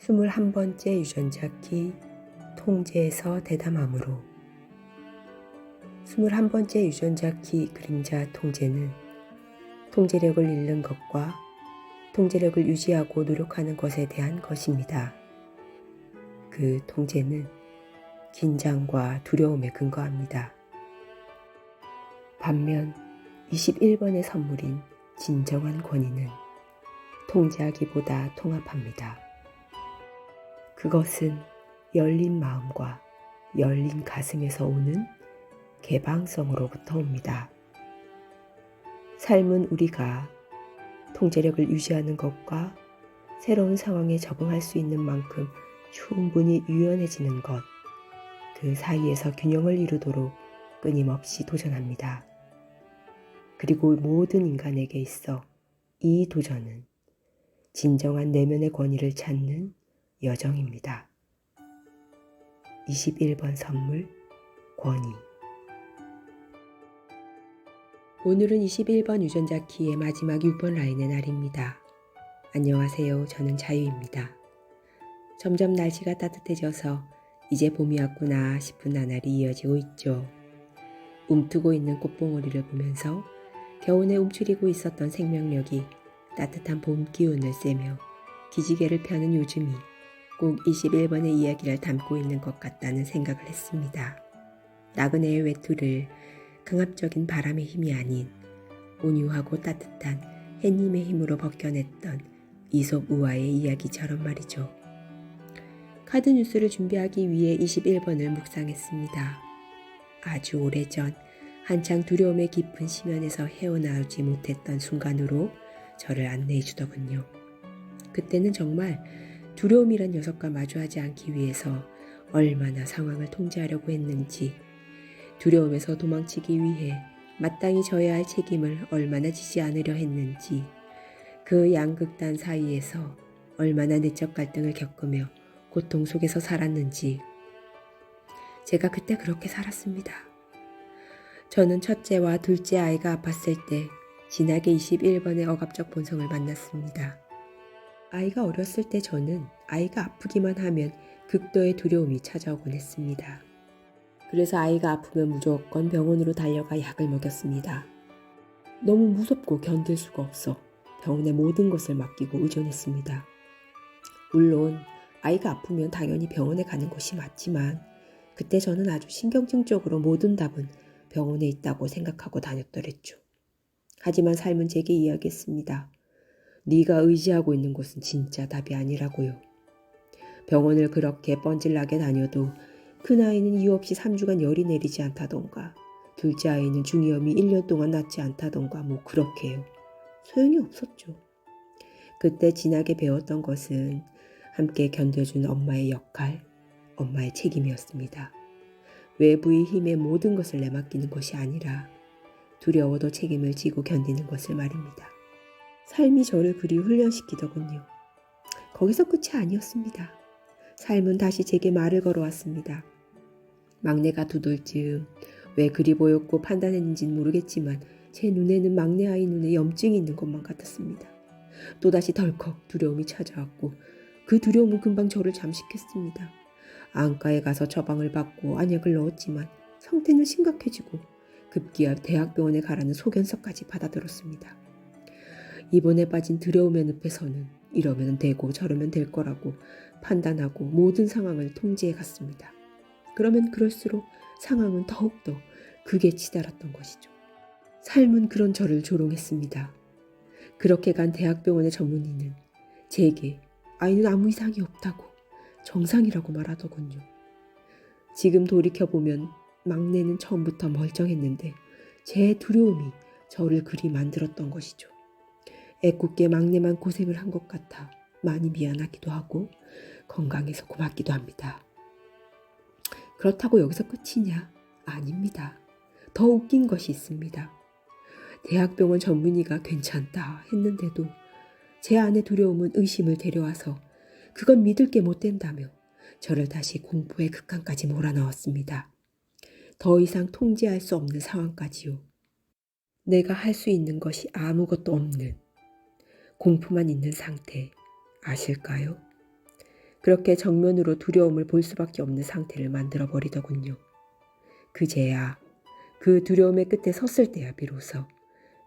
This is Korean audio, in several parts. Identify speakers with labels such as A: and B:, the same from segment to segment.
A: 21번째 유전자 키 통제에서 대담함으로. 21번째 유전자 키 그림자 통제는 통제력을 잃는 것과 통제력을 유지하고 노력하는 것에 대한 것입니다. 그 통제는 긴장과 두려움에 근거합니다. 반면 21번의 선물인 진정한 권위는 통제하기보다 통합합니다. 그것은 열린 마음과 열린 가슴에서 오는 개방성으로부터 옵니다. 삶은 우리가 통제력을 유지하는 것과 새로운 상황에 적응할 수 있는 만큼 충분히 유연해지는 것, 그 사이에서 균형을 이루도록 끊임없이 도전합니다. 그리고 모든 인간에게 있어 이 도전은 진정한 내면의 권위를 찾는 여정입니다. 21번 선물, 권위. 오늘은 21번 유전자 키의 마지막 6번 라인의 날입니다. 안녕하세요. 저는 자유입니다. 점점 날씨가 따뜻해져서 이제 봄이 왔구나 싶은 나날이 이어지고 있죠. 움트고 있는 꽃봉오리를 보면서 겨우내 움츠리고 있었던 생명력이 따뜻한 봄 기운을 쐬며 기지개를 펴는 요즘이 꼭 21번의 이야기를 담고 있는 것 같다는 생각을 했습니다. 나그네의 외투를 강압적인 바람의 힘이 아닌 온유하고 따뜻한 햇님의 힘으로 벗겨냈던 이솝 우화의 이야기처럼 말이죠. 카드 뉴스를 준비하기 위해 21번을 묵상했습니다. 아주 오래전 한창 두려움의 깊은 심연에서 헤어나오지 못했던 순간으로 저를 안내해 주더군요. 그때는 정말 두려움이란 녀석과 마주하지 않기 위해서 얼마나 상황을 통제하려고 했는지, 두려움에서 도망치기 위해 마땅히 져야 할 책임을 얼마나 지지 않으려 했는지, 그 양극단 사이에서 얼마나 내적 갈등을 겪으며 고통 속에서 살았는지, 제가 그때 그렇게 살았습니다. 저는 첫째와 둘째 아이가 아팠을 때 진하게 21번의 억압적 본성을 만났습니다. 아이가 어렸을 때 저는 아이가 아프기만 하면 극도의 두려움이 찾아오곤 했습니다. 그래서 아이가 아프면 무조건 병원으로 달려가 약을 먹였습니다. 너무 무섭고 견딜 수가 없어 병원의 모든 것을 맡기고 의존했습니다. 물론 아이가 아프면 당연히 병원에 가는 것이 맞지만 그때 저는 아주 신경증적으로 모든 답은 병원에 있다고 생각하고 다녔더랬죠. 하지만 삶은 제게 이야기했습니다. 네가 의지하고 있는 곳은 진짜 답이 아니라고요. 병원을 그렇게 뻔질나게 다녀도 큰아이는 이유 없이 3주간 열이 내리지 않다던가, 둘째 아이는 중이염이 1년 동안 낫지 않다던가 뭐 그렇게요. 소용이 없었죠. 그때 진하게 배웠던 것은 함께 견뎌준 엄마의 역할, 엄마의 책임이었습니다. 외부의 힘에 모든 것을 내맡기는 것이 아니라 두려워도 책임을 지고 견디는 것을 말입니다. 삶이 저를 그리 훈련시키더군요. 거기서 끝이 아니었습니다. 삶은 다시 제게 말을 걸어왔습니다. 막내가 두돌쯤 왜 그리 보였고 판단했는지는 모르겠지만 제 눈에는 막내 아이 눈에 염증이 있는 것만 같았습니다. 또다시 덜컥 두려움이 찾아왔고 그 두려움은 금방 저를 잠식했습니다. 안과에 가서 처방을 받고 안약을 넣었지만 상태는 심각해지고 급기야 대학병원에 가라는 소견서까지 받아들었습니다. 이번에 빠진 두려움의 늪에서는 이러면 되고 저러면 될 거라고 판단하고 모든 상황을 통제해 갔습니다. 그러면 그럴수록 상황은 더욱더 극에 치달았던 것이죠. 삶은 그런 저를 조롱했습니다. 그렇게 간 대학병원의 전문의는 제게 아이는 아무 이상이 없다고 정상이라고 말하더군요. 지금 돌이켜보면 막내는 처음부터 멀쩡했는데 제 두려움이 저를 그리 만들었던 것이죠. 애꿎게 막내만 고생을 한 것 같아 많이 미안하기도 하고 건강해서 고맙기도 합니다. 그렇다고 여기서 끝이냐? 아닙니다. 더 웃긴 것이 있습니다. 대학병원 전문의가 괜찮다 했는데도 제 안의 두려움은 의심을 데려와서 그건 믿을 게 못 된다며 저를 다시 공포의 극한까지 몰아넣었습니다. 더 이상 통제할 수 없는 상황까지요. 내가 할 수 있는 것이 아무것도 없는 공포만 있는 상태 아실까요? 그렇게 정면으로 두려움을 볼 수밖에 없는 상태를 만들어 버리더군요. 그제야 그 두려움의 끝에 섰을 때야 비로소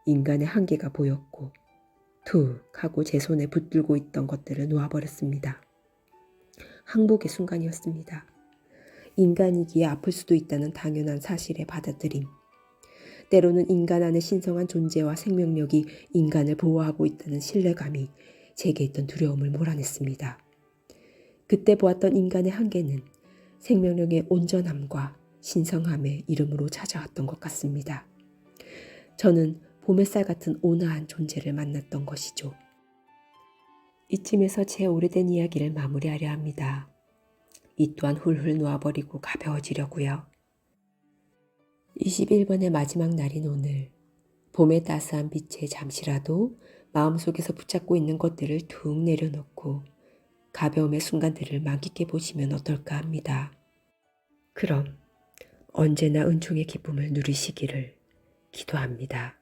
A: 인간의 한계가 보였고 툭 하고 제 손에 붙들고 있던 것들을 놓아버렸습니다. 항복의 순간이었습니다. 인간이기에 아플 수도 있다는 당연한 사실의 받아들임. 때로는 인간 안의 신성한 존재와 생명력이 인간을 보호하고 있다는 신뢰감이 제게 있던 두려움을 몰아냈습니다. 그때 보았던 인간의 한계는 생명력의 온전함과 신성함의 이름으로 찾아왔던 것 같습니다. 저는 봄 햇살 같은 온화한 존재를 만났던 것이죠. 이쯤에서 제 오래된 이야기를 마무리하려 합니다. 이 또한 훌훌 놓아버리고 가벼워지려고요. 21번의 마지막 날인 오늘, 봄의 따스한 빛에 잠시라도 마음속에서 붙잡고 있는 것들을 툭 내려놓고 가벼움의 순간들을 만끽해 보시면 어떨까 합니다. 그럼 언제나 은총의 기쁨을 누리시기를 기도합니다.